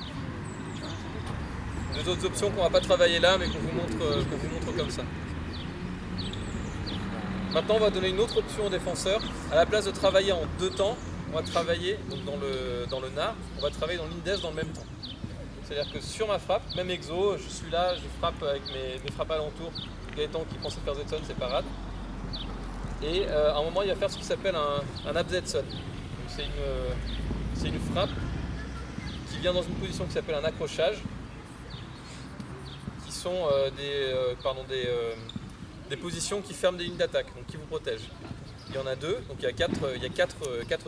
2 autres options qu'on ne va pas travailler là, mais qu'on vous montre comme ça. Maintenant, on va donner une autre option au défenseur. À la place de travailler en 2 temps, on va travailler donc dans le nard, on va travailler dans l'index dans le même temps. C'est-à-dire que sur ma frappe, même exo, je suis là, je frappe avec mes frappes alentour. Gaëtan qui pense faire Zetson, c'est parade. Et à un moment, il va faire ce qui s'appelle un Abzetson. C'est une frappe qui vient dans une position qui s'appelle un accrochage, qui sont des positions qui ferment des lignes d'attaque, donc qui vous protègent. Il y en a 2, donc il y a 4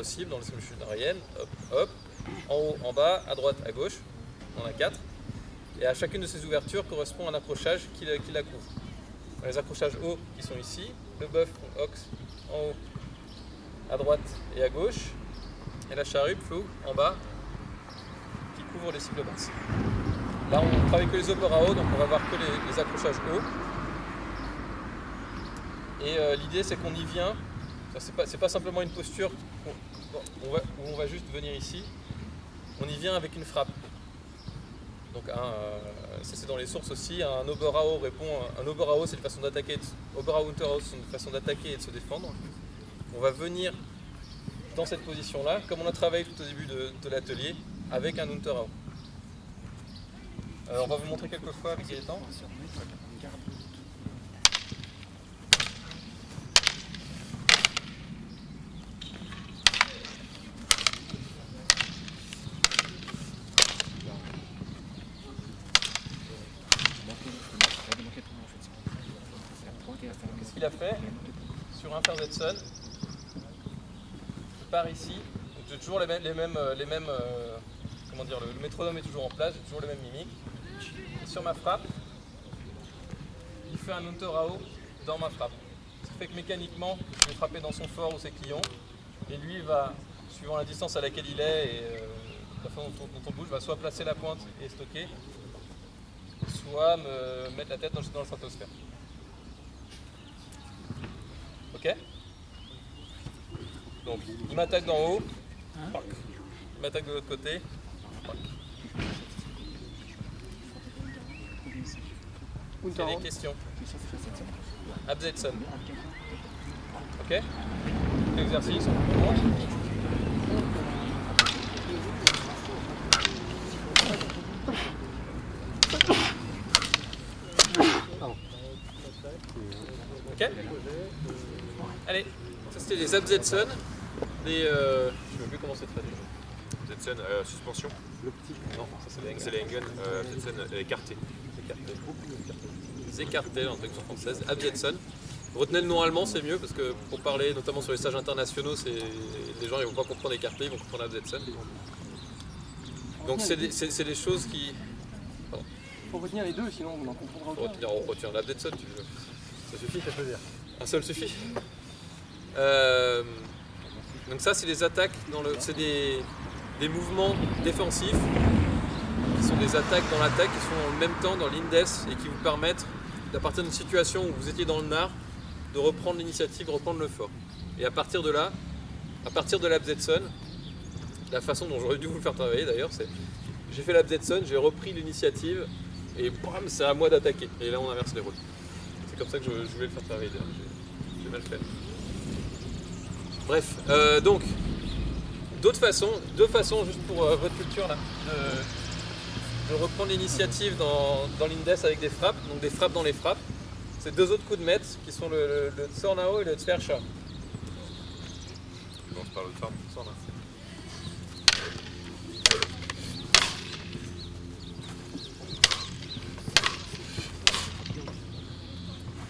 cibles dans le solution aérienne, hop, en haut, en bas, à droite, à gauche, on en a 4. Et à chacune de ces ouvertures correspond un accrochage qui la couvre. Les accrochages hauts qui sont ici, le bœuf, ox, en haut, à droite et à gauche, et la charupe, flou, en bas, qui couvre les cibles basses. Là, on travaille que les opéras hauts, donc on va voir que les accrochages hauts. Et l'idée, c'est qu'on y vient, c'est pas simplement une posture où on va juste venir ici, on y vient avec une frappe. Donc ça c'est dans les sources aussi, un Oberao répond, un Oberao c'est une façon d'attaquer, Oberao Unterhaus c'est une façon d'attaquer et de se défendre. On va venir dans cette position là, comme on a travaillé tout au début de l'atelier, avec un Unterhaus. On va vous montrer quelques fois avec Gaëtan. Qu'est-ce qu'il a fait sur un Ferzetson? Je pars ici, donc j'ai toujours les mêmes comment dire, le métronome est toujours en place, j'ai toujours les mêmes mimiques. Et sur ma frappe, il fait un Unterhaus dans ma frappe. Ce qui fait que mécaniquement, je vais frapper dans son fort ou ses clients, et lui va, suivant la distance à laquelle il est et la façon dont on bouge, va soit placer la pointe et stocker, soit me mettre la tête dans le stratosphère. Ok? Donc, il m'attaque d'en haut, il m'attaque de l'autre côté. Il y a des questions. Abzetson. Ok? L'exercice. Ok? Allez, ça c'était les Abzetson. des... je ne sais plus comment c'est traduit. Absetzen, suspension. Non, ça c'est les C'est les Engen, Absetzen, écarté. écartés en traduction française. Absetzen. Retenez le nom allemand, c'est mieux, parce que pour parler, notamment sur les stages internationaux, les gens ne vont pas comprendre écarté, ils vont comprendre Absetzen. Donc c'est des choses qui... Faut retenir les deux, sinon on n'en comprendra aucun. On retient l'Absetzen, tu veux. Ça suffit, ça peut dire. Un seul suffit. Donc ça, c'est des attaques, c'est des mouvements défensifs qui sont des attaques dans l'attaque, qui sont en même temps dans l'indes et qui vous permettent, à partir d'une situation où vous étiez dans le nard, de reprendre l'initiative, de reprendre le fort. Et à partir de là, à partir de l'Absetzen, la façon dont j'aurais dû vous le faire travailler d'ailleurs, c'est j'ai fait l'Absetzen, j'ai repris l'initiative et bam, c'est à moi d'attaquer. Et là, on inverse les rôles. C'est comme ça que je voulais le faire travailler d'ailleurs. J'ai mal fait. Bref, donc, deux façons juste pour votre culture là, de reprendre l'initiative dans l'Indes avec des frappes, donc des frappes dans les frappes. C'est deux autres coups de maître qui sont le Zornao et le Zwerchau. On se parle de ça. Zornao.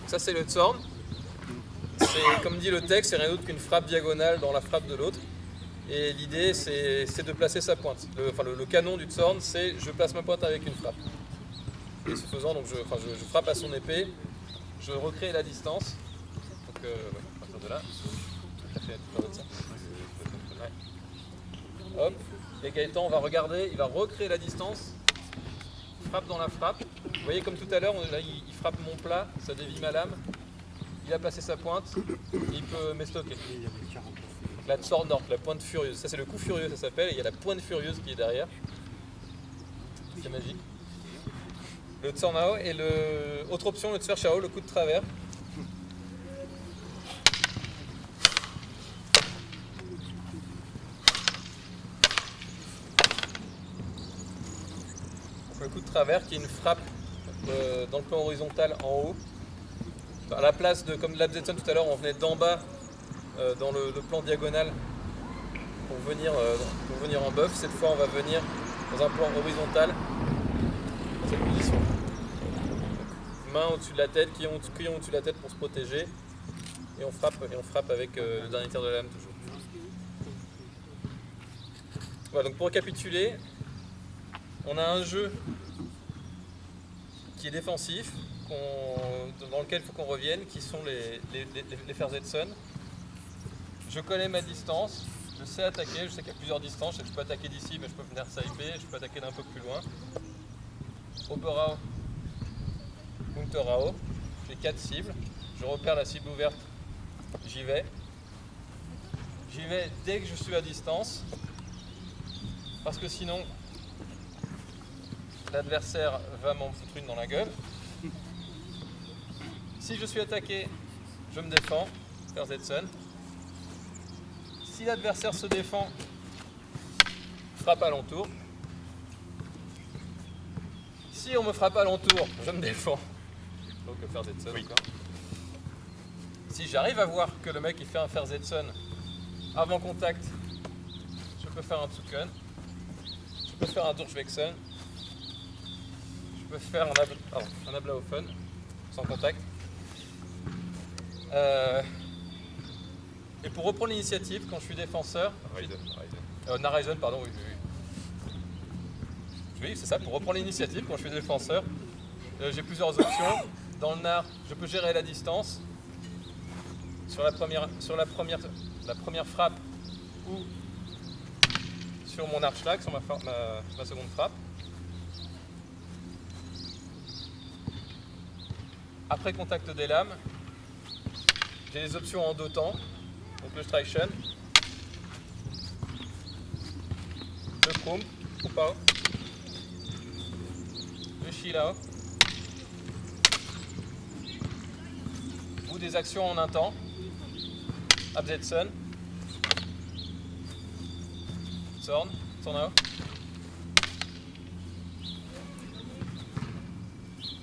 Ça c'est le Zorn. C'est, comme dit le texte, c'est rien d'autre qu'une frappe diagonale dans la frappe de l'autre. Et l'idée c'est de placer sa pointe. Le canon du Zorn, c'est je place ma pointe avec une frappe. Et ce faisant, donc je frappe à son épée, je recrée la distance. Donc à partir de là, ouais. Hop, et Gaëtan va regarder, il va recréer la distance, frappe dans la frappe. Vous voyez comme tout à l'heure, là il frappe mon plat, ça dévie ma lame. Il a placé sa pointe, il peut m'estoquer. La Zornort, la pointe furieuse. Ça c'est le coup furieux, ça s'appelle, et il y a la pointe furieuse qui est derrière. C'est magique. Le Zornao et autre option, le Zwerchau, le coup de travers. Donc, le coup de travers qui est une frappe dans le plan horizontal en haut. À la place de, comme l'Absetzen tout à l'heure, on venait d'en bas dans le plan diagonal pour venir en buff. Cette fois, on va venir dans un plan horizontal, dans cette position. Main au-dessus de la tête, quillon au-dessus de la tête pour se protéger. Et on frappe avec le dernier tiers de la lame toujours. Voilà, donc pour récapituler, on a un jeu qui est défensif, dans lequel il faut qu'on revienne, qui sont les Versetzen. Je connais ma distance, je sais attaquer, je sais qu'il y a plusieurs distances, je peux attaquer d'ici, mais je peux venir sniper, je peux attaquer d'un peu plus loin. Oberau, Unterau, j'ai 4 cibles, je repère la cible ouverte, j'y vais. J'y vais dès que je suis à distance, parce que sinon l'adversaire va m'en foutre une dans la gueule. Si je suis attaqué, je me défends, Versetzen. Si l'adversaire se défend, frappe à l'entour. Si on me frappe à l'entour, je me défends. Donc Versetzen encore. Si j'arrive à voir que le mec il fait un Versetzen avant contact, je peux faire un Zucken. Je peux faire un Durchwechseln. Je peux faire un Ablaufen sans contact. Et pour reprendre l'initiative, quand je suis défenseur, Nareisen, pardon, oui, c'est ça, pour reprendre l'initiative, quand je suis défenseur, j'ai plusieurs options. Dans le Nar, je peux gérer la distance sur la première frappe ou sur mon Arschlag, sur ma seconde frappe. Après contact des lames, j'ai les options en deux temps, donc le Streichen, le Krum, Kupao, le Shilao, ou des actions en un temps, Absetzen, Zorn, Zornao,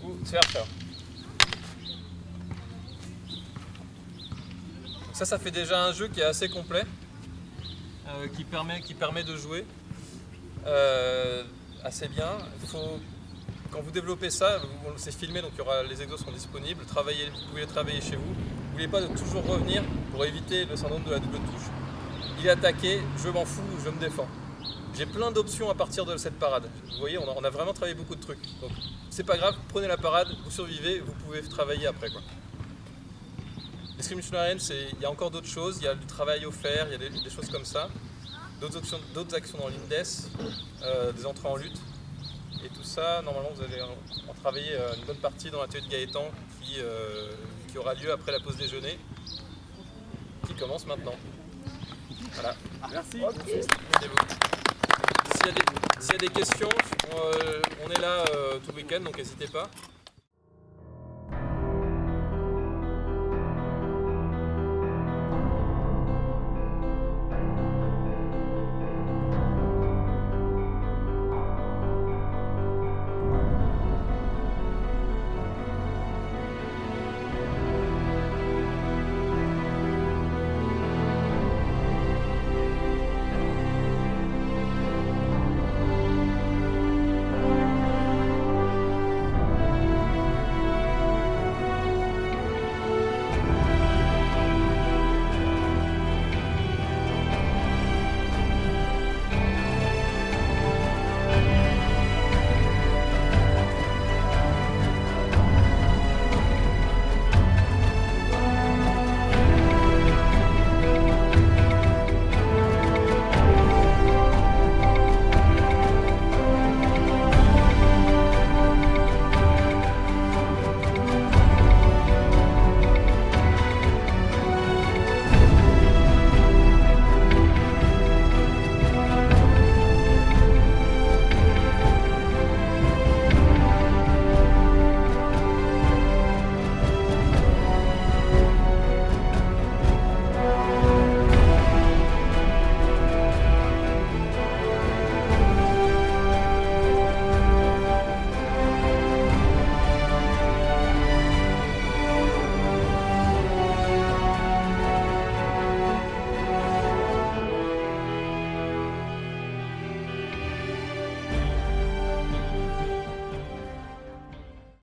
ou Zwerchau. Ça fait déjà un jeu qui est assez complet. qui permet de jouer assez bien. Quand vous développez ça, c'est filmé, donc les exos seront disponibles. Vous pouvez les travailler chez vous. N'oubliez pas de toujours revenir pour éviter le syndrome de la double touche. Il est attaqué, je m'en fous, je me défends. J'ai plein d'options à partir de cette parade. Vous voyez, on a vraiment travaillé beaucoup de trucs. Donc c'est pas grave, prenez la parade, vous survivez, vous pouvez travailler après, quoi. L'escrime Arène, il y a encore d'autres choses, il y a du travail offert, il y a des choses comme ça. D'autres actions dans l'INDES, des entrées en lutte. Et tout ça, normalement, vous allez en travailler une bonne partie dans l'atelier de Gaëtan qui aura lieu après la pause déjeuner, qui commence maintenant. Voilà. Merci. S'il y a des questions, on est là tout le week-end, donc n'hésitez pas.